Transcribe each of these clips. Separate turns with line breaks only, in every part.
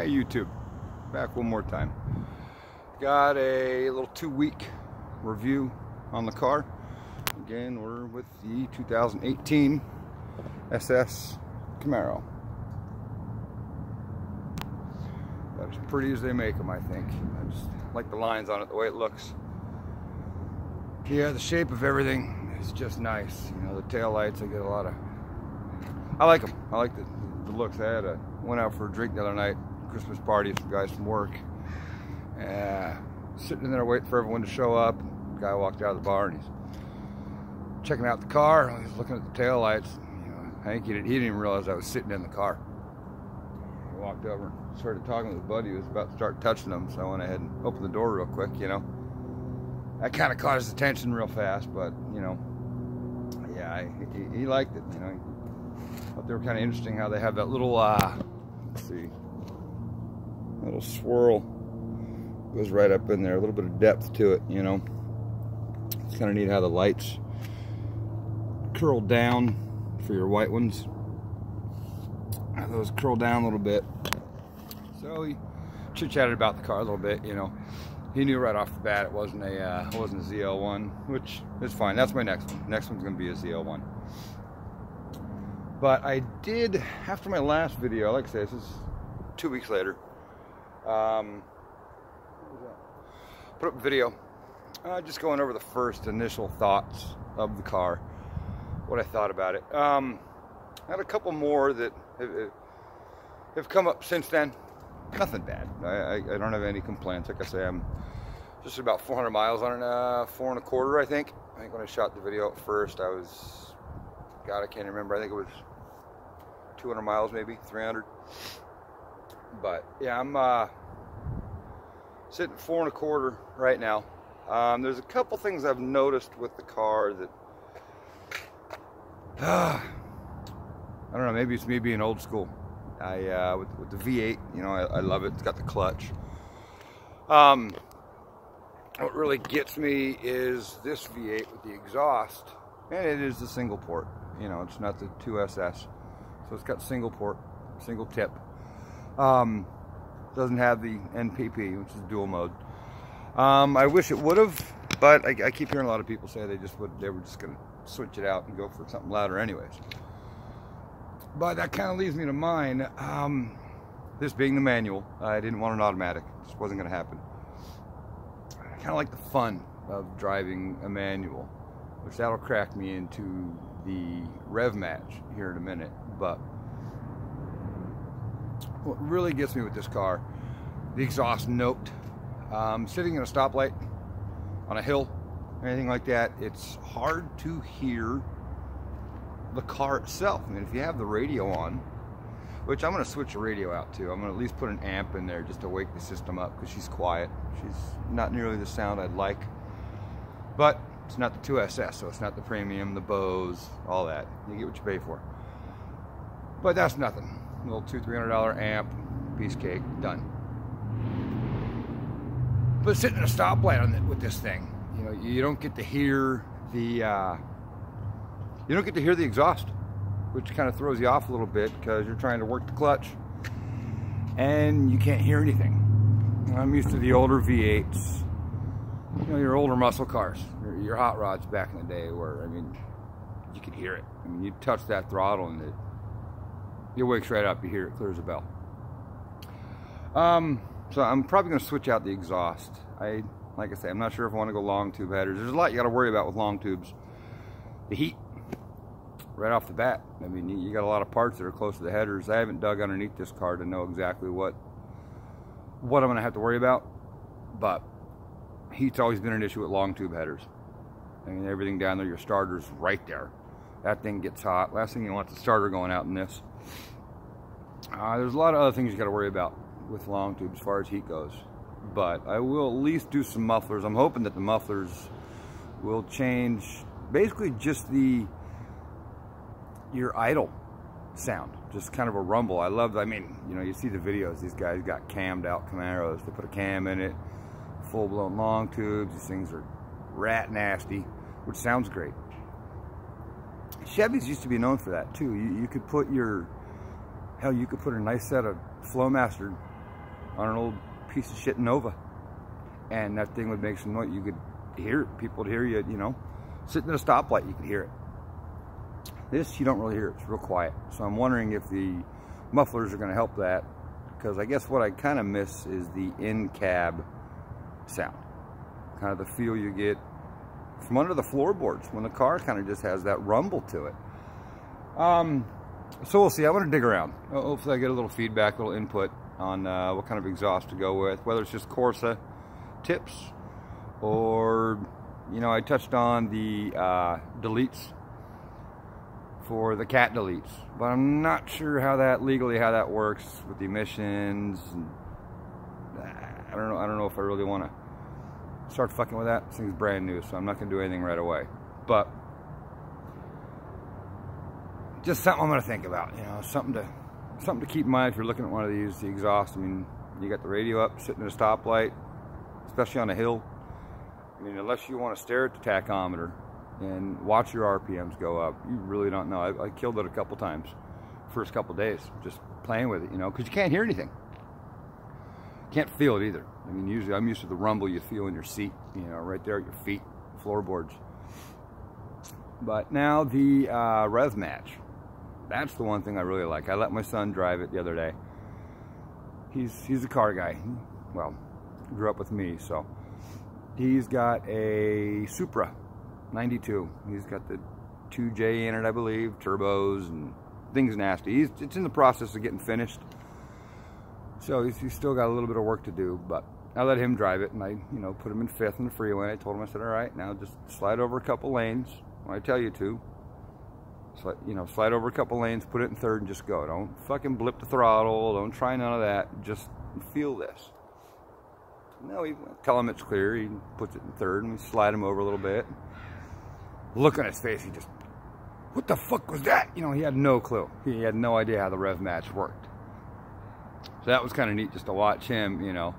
Hi YouTube, back one more time. Got a little 2-week review on the car. Again, we're with the 2018 SS Camaro. That's as pretty as they make them, I think. I just like the lines on it, the way it looks. Yeah, the shape of everything is just nice. You know, the tail lights, I get a lot of... I like them. I like the looks. Went out for a drink the other night, Christmas party, some guys from work. Sitting in there waiting for everyone to show up. The guy walked out of the bar and he's checking out the car. He's looking at the tail lights. You know, I think he didn't even realize I was sitting in the car. He walked over and started talking with his buddy who was about to start touching him, so I went ahead and opened the door real quick, you know. That kind of caught his attention real fast, but, you know, yeah, he liked it, you know. I thought they were kind of interesting how they have that little, let's see, little swirl goes right up in there, a little bit of depth to it, you know. It's kind of neat how the lights curl down for your white ones. Those curl down a little bit. So he chit-chatted about the car a little bit, you know. He knew right off the bat it wasn't a ZL1, which is fine. That's my next one. Next one's going to be a ZL1. But I did, after my last video, like I said, this is 2 weeks later, put up a video just going over the first initial thoughts of the car, what I thought about it. I had a couple more that have come up since then. Nothing bad. I don't have any complaints. Like I say, I'm just about 400 miles on it, 4 1/4, I think. I think when I shot the video at first, I was, God, I can't remember. I think it was 200 miles, maybe 300. But yeah, I'm sitting at 4 1/4 right now. There's a couple things I've noticed with the car that I don't know. Maybe it's me being old school. With the V8, you know, I love it. It's got the clutch. What really gets me is this V8 with the exhaust, and it is the single port. You know, it's not the 2SS, so it's got single port, single tip. Doesn't have the NPP, which is dual mode. I wish it would have, but I keep hearing a lot of people say they were just going to switch it out and go for something louder anyways. But that kind of leads me to mine. This being the manual, I didn't want an automatic. It just wasn't going to happen. I kind of like the fun of driving a manual, which that'll crack me into the rev match here in a minute. But what really gets me with this car, the exhaust note. Sitting in a stoplight, on a hill, anything like that, it's hard to hear the car itself. I mean, if you have the radio on, which I'm going to switch the radio out too. I'm going to at least put an amp in there just to wake the system up because she's quiet. She's not nearly the sound I'd like. But it's not the 2SS, so it's not the premium, the Bose, all that. You get what you pay for. But that's nothing. A little $200-300 amp, piece of cake, done. But sitting in a stoplight with this thing, you know, you don't get to hear the exhaust, which kind of throws you off a little bit because you're trying to work the clutch and you can't hear anything. I'm used to the older V8s, you know, your older muscle cars, your hot rods back in the day where, I mean, you could hear it. I mean, you touch that throttle and it wakes right up, you hear it, clears a bell. So I'm probably going to switch out the exhaust. Like I say, I'm not sure if I want to go long tube headers. There's a lot you got to worry about with long tubes. The heat, right off the bat. I mean, you got a lot of parts that are close to the headers. I haven't dug underneath this car to know exactly what I'm going to have to worry about. But heat's always been an issue with long tube headers. I mean, everything down there, your starter's right there. That thing gets hot. Last thing you want is the starter going out in this. There's a lot of other things you got to worry about with long tubes as far as heat goes, but I will at least do some mufflers. I'm hoping that the mufflers will change basically just your idle sound, just kind of a rumble. I mean, you know, you see the videos, these guys got cammed out Camaros, they put a cam in it, full-blown long tubes. These things are rat nasty, which sounds great. Chevys used to be known for that too. You could put you could put a nice set of Flowmaster on an old piece of shit Nova. And that thing would make some noise. You could hear it. People would hear you, you know, sitting at a stoplight, you could hear it. This, you don't really hear it. It's real quiet. So I'm wondering if the mufflers are going to help that. Because I guess what I kind of miss is the in-cab sound. Kind of the feel you get from under the floorboards when the car kind of just has that rumble to it. So we'll see. I'm going to dig around. Hopefully I get a little feedback, a little input on what kind of exhaust to go with. Whether it's just Corsa tips or, you know, I touched on the deletes for the cat deletes, but I'm not sure how that legally works with the emissions. And, I don't know if I really want to start fucking with that. This thing's brand new, so I'm not gonna do anything right away. But just something I'm gonna think about. You know, something to keep in mind if you're looking at one of these. The exhaust. I mean, you got the radio up, sitting at a stoplight, especially on a hill. I mean, unless you want to stare at the tachometer and watch your RPMs go up, you really don't know. I killed it a couple times, first couple days, just playing with it, you know, because you can't hear anything. Can't feel it either. I mean, usually I'm used to the rumble you feel in your seat, you know, right there at your feet, floorboards. But now the rev match, that's the one thing I really like. I let my son drive it the other day. He's a car guy. Well, grew up with me, so he's got a Supra 92. He's got the 2J in it, I believe, turbos, and things nasty. It's in the process of getting finished, so he's still got a little bit of work to do. But I let him drive it, and I, you know, put him in fifth on the freeway. I told him, I said, all right, now just slide over a couple lanes when I tell you to. Slide over a couple lanes, put it in third, and just go. Don't fucking blip the throttle. Don't try none of that. Just feel this. No, we tell him it's clear. He puts it in third, and we slide him over a little bit. Look on his face, he just, what the fuck was that? You know, he had no clue. He had no idea how the rev match worked. So that was kind of neat just to watch him, you know.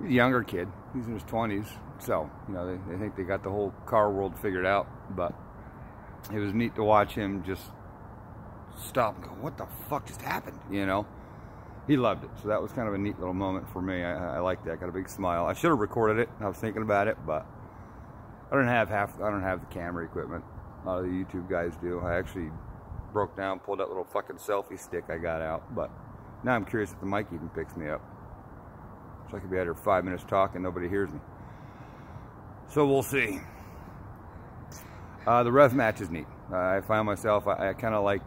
He's a younger kid. He's in his 20s. So, you know, they think they got the whole car world figured out. But it was neat to watch him just stop and go, what the fuck just happened? You know? He loved it. So that was kind of a neat little moment for me. I liked that. I got a big smile. I should have recorded it. I was thinking about it, but I don't have the camera equipment. A lot of the YouTube guys do. I actually broke down, pulled that little fucking selfie stick I got out, but now I'm curious if the mic even picks me up. So I could be out here 5 minutes talking, nobody hears me. So we'll see. The rev match is neat. I find myself, I kind of like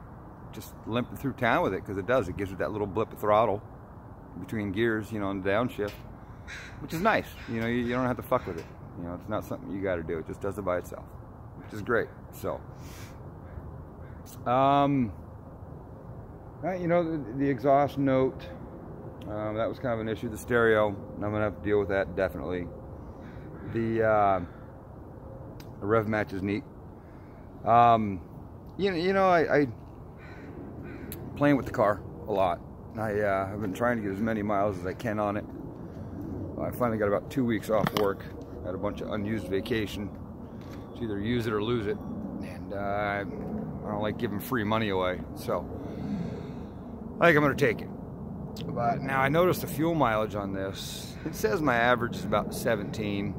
just limping through town with it, because it gives it that little blip of throttle between gears, you know, and downshift, which is nice. You know, you don't have to fuck with it. You know, it's not something you got to do. It just does it by itself, which is great. So, you know, the exhaust note, that was kind of an issue. The stereo, I'm going to have to deal with that, definitely. The rev match is neat. You know, I playing with the car a lot. I've been trying to get as many miles as I can on it. I finally got about 2 weeks off work. Had a bunch of unused vacation. It's either use it or lose it, and I don't like giving free money away, so I think I'm going to take it. But now I noticed the fuel mileage on this. It says my average is about 17,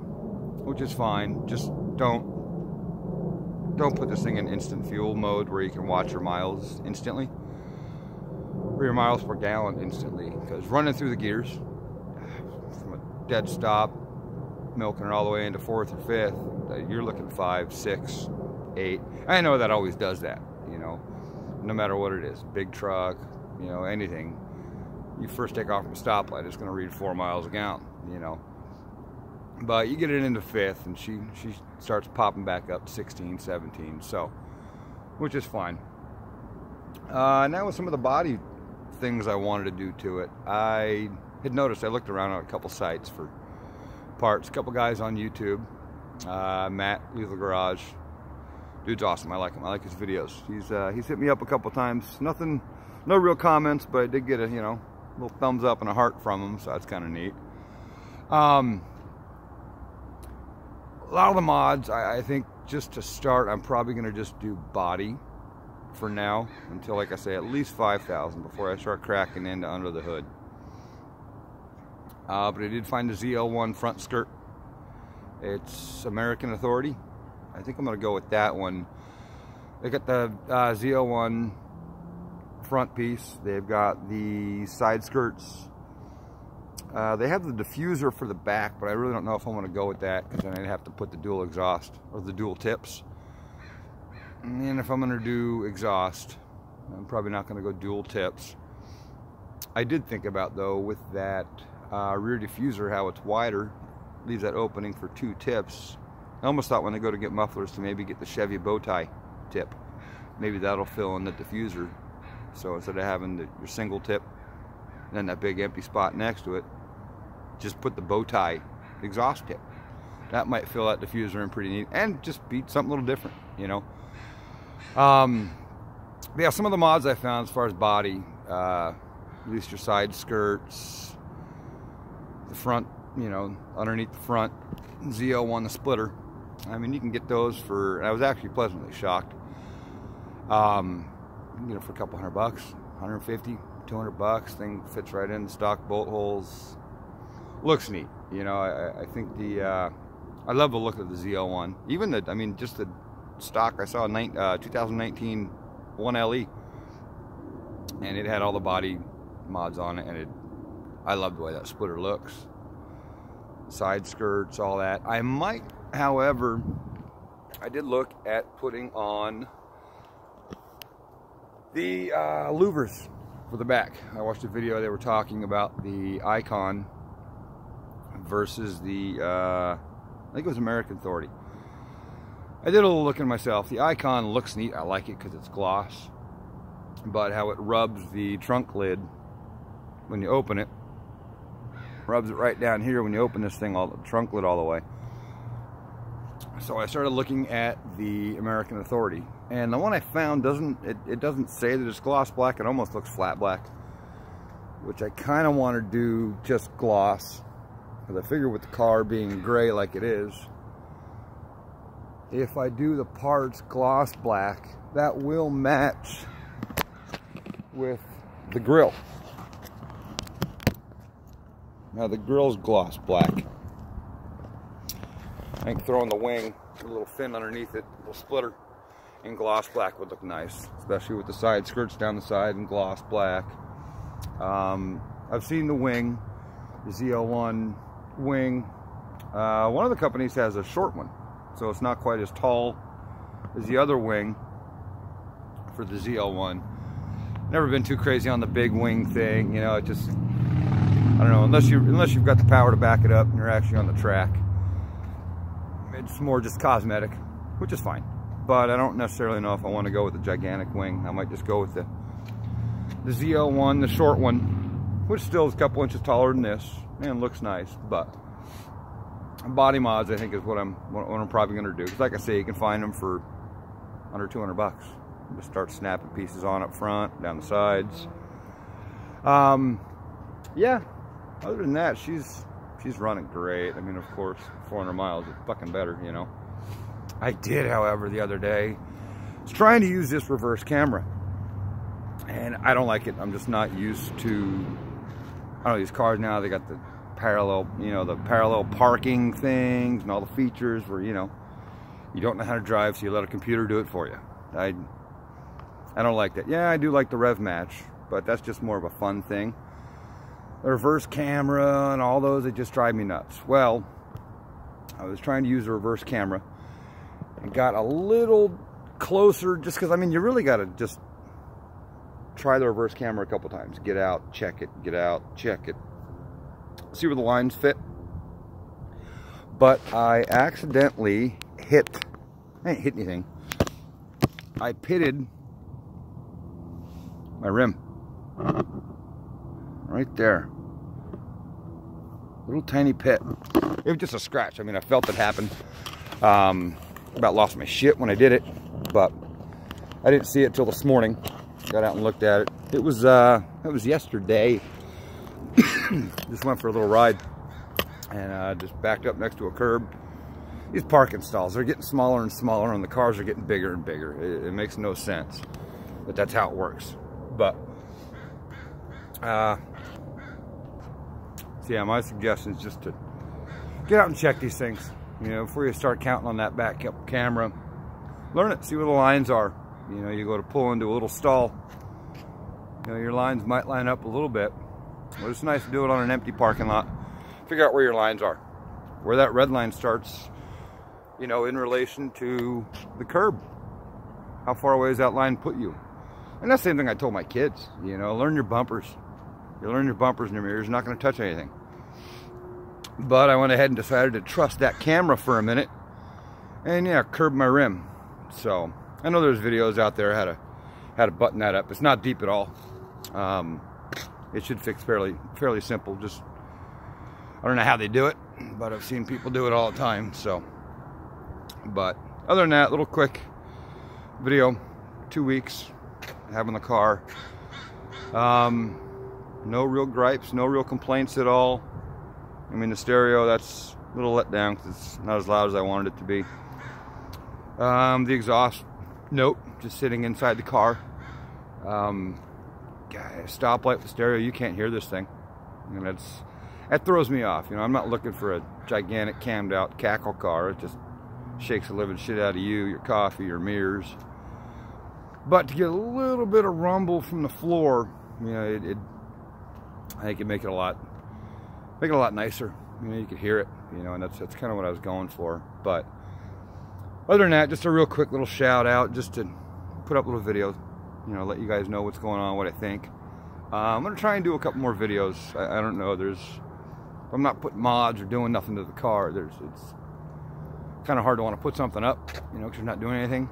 which is fine. Just don't put this thing in instant fuel mode where you can watch your miles instantly, or your miles per gallon instantly, because running through the gears from a dead stop, milking it all the way into fourth or fifth, you're looking 5, 6, 8. I know that always does that, you know, no matter what it is, big truck, you know, anything. You first take off from a stoplight, it's going to read 4 miles a gallon, you know. But you get it into fifth, and she starts popping back up to 16, 17, so, which is fine. Now with some of the body things I wanted to do to it, I had noticed, I looked around on a couple sites for parts, a couple guys on YouTube, Matt, Lethal Garage, dude's awesome, I like him, I like his videos. He's hit me up a couple times, no real comments, but I did get a, you know, little thumbs up and a heart from him, so that's kind of neat. A lot of the mods, I think, just to start, I'm probably going to just do body for now, until, like I say, at least 5,000 before I start cracking into under the hood. But I did find the ZL1 front skirt. It's American Authority. I think I'm going to go with that one. They got the ZL1 front piece. They've got the side skirts. They have the diffuser for the back, but I really don't know if I want to go with that, because then I'd have to put the dual exhaust or the dual tips. And if I'm going to do exhaust, I'm probably not going to go dual tips. I did think about, though, with that rear diffuser, how it's wider, leaves that opening for 2 tips. I almost thought when I go to get mufflers to maybe get the Chevy bow tie tip. Maybe that'll fill in the diffuser. So instead of having your single tip and then that big empty spot next to it, just put the bow tie exhaust tip. That might fill that diffuser in pretty neat and just be something a little different, you know. Yeah, some of the mods I found as far as body, at least your side skirts, the front, you know, underneath the front ZL1, the splitter. I mean, you can get those for, I was actually pleasantly shocked. You know, for a couple $100, 150, 200 bucks. Thing fits right in, stock bolt holes. Looks neat. You know, I think I love the look of the ZL1. Even the, I mean, just the stock, I saw a 2019 1LE, and it had all the body mods on it, and I love the way that splitter looks. Side skirts, all that. I might, however, I did look at putting on the louvers for the back. I watched a video, they were talking about the Icon versus the, I think it was American Authority. I did a little looking myself. The Icon looks neat. I like it because it's gloss. But how it rubs the trunk lid when you open it, rubs it right down here when you open this thing, all the trunk lid all the way. So I started looking at the American Authority, and the one I found it doesn't say that it's gloss black. It almost looks flat black, which I kind of want to do just gloss, because I figure with the car being gray like it is, if I do the parts gloss black, that will match with the grille. Now the grille's gloss black. I think throwing the wing, a little fin underneath it, a little splitter, in gloss black would look nice, especially with the side skirts down the side in gloss black. I've seen the wing, the ZL1 wing. One of the companies has a short one, so it's not quite as tall as the other wing for the ZL1. Never been too crazy on the big wing thing, you know. It just, I don't know, unless you've got the power to back it up and you're actually on the track. It's more just cosmetic, which is fine. But I don't necessarily know if I want to go with the gigantic wing. I might just go with the ZL1, the short one, which still is a couple inches taller than this and looks nice. But body mods, I think, is what I'm probably going to do. Because like I say, you can find them for under 200 bucks. Just start snapping pieces on up front, down the sides. Yeah. Other than that, she's running great. I mean, of course, 400 miles is fucking better, you know. I did, however, the other day, was trying to use this reverse camera, and I don't like it. I'm just not used to, I don't know, these cars now, they got the parallel, you know, the parallel parking things and all the features where, you know, you don't know how to drive, so you let a computer do it for you. I don't like that. Yeah, I do like the rev match, but that's just more of a fun thing. The reverse camera and all those, they just drive me nuts. Well, I was trying to use the reverse camera and got a little closer, just because, I mean, you really got to just try the reverse camera a couple times. Get out, check it, get out, check it. See where the lines fit. But I accidentally hit, I didn't hit anything. I pitted my rim. Right there. Little tiny pit. It was just a scratch. I mean, I felt it happen. About lost my shit when I did it, but I didn't see it till this morning. Got out and looked at it. It was yesterday. Just went for a little ride and just backed up next to a curb. These parking stalls, they're getting smaller and smaller, and the cars are getting bigger and bigger. It makes no sense, but that's how it works. But So yeah, my suggestion is just to get out and check these things. You know, before you start counting on that back camera, learn it, see where the lines are. You know, you go to pull into a little stall, you know, your lines might line up a little bit. But it's nice to do it on an empty parking lot. Figure out where your lines are, where that red line starts, you know, in relation to the curb. How far away does that line put you? And that's the same thing I told my kids, you know, learn your bumpers. You learn your bumpers and your mirrors, you're not going to touch anything. But I went ahead and decided to trust that camera for a minute and yeah, curb my rim. So I know there's videos out there how to button that up. It's not deep at all. It should fix fairly simple. Just, I don't know how they do it, but I've seen people do it all the time. So, but other than that, little quick video, 2 weeks having the car. No real gripes, no real complaints at all. I mean, the stereo, that's a little let down because it's not as loud as I wanted it to be. The exhaust, nope, just sitting inside the car. Stoplight with stereo, you can't hear this thing. And that throws me off. You know, I'm not looking for a gigantic cammed out cackle car. It just shakes the living shit out of you, your coffee, your mirrors. But to get a little bit of rumble from the floor, you know, I think it'd make it a lot nicer. You know, you could hear it, you know, and that's kind of what I was going for. But other than that, just a real quick little shout out, just to put up little videos, you know, let you guys know what's going on, what I think. I'm gonna try and do a couple more videos. I don't know. I'm not putting mods or doing nothing to the car. It's kind of hard to want to put something up, you know, because you're not doing anything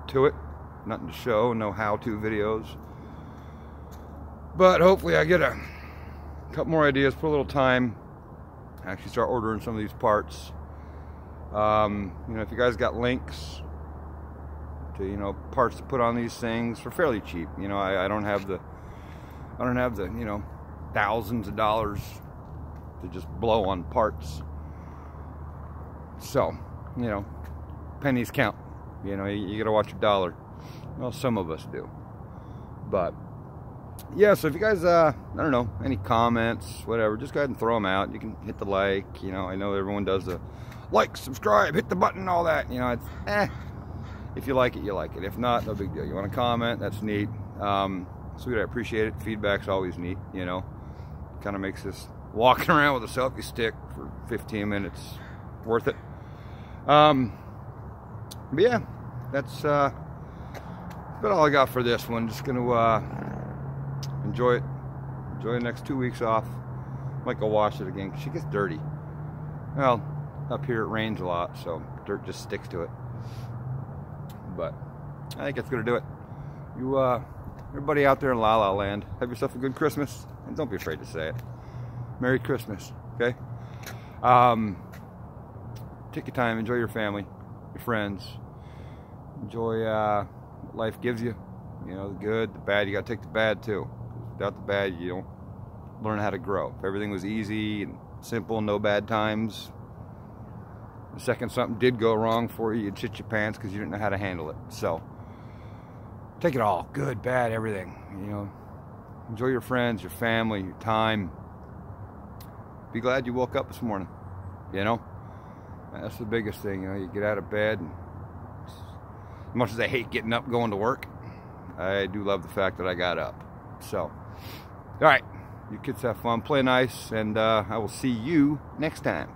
to it, nothing to show, no how-to videos. But hopefully I get a couple more ideas, put a little time, actually start ordering some of these parts. You know, if you guys got links to, you know, parts to put on these things for fairly cheap, you know, I don't have the, you know, thousands of dollars to just blow on parts. So, you know, pennies count. You know, you gotta watch your dollar. Well, some of us do. But yeah, so if you guys, I don't know, any comments, whatever, just go ahead and throw them out. You can hit the like, you know, I know everyone does the like, subscribe, hit the button, all that, you know, it's, if you like it, you like it. If not, no big deal. You want to comment, that's neat. Sweet, I appreciate it. Feedback's always neat, you know. Kind of makes this walking around with a selfie stick for 15 minutes worth it. But yeah, that's about all I got for this one. Just gonna enjoy it. Enjoy the next 2 weeks off. Might go wash it again because she gets dirty. Well, up here it rains a lot, so dirt just sticks to it. But I think that's gonna do it. You everybody out there in La La Land, have yourself a good Christmas, and don't be afraid to say it. Merry Christmas, okay? Take your time, enjoy your family, your friends. Enjoy what life gives you. You know, the good, the bad. You gotta take the bad too. Without the bad, you don't learn how to grow. If everything was easy and simple, no bad times, the second something did go wrong for you, you'd shit your pants because you didn't know how to handle it. So take it all, good, bad, everything. You know, enjoy your friends, your family, your time. Be glad you woke up this morning. You know, that's the biggest thing. You know, you get out of bed, and as much as I hate getting up going to work, I do love the fact that I got up. So, all right, you kids have fun, play nice, and I will see you next time.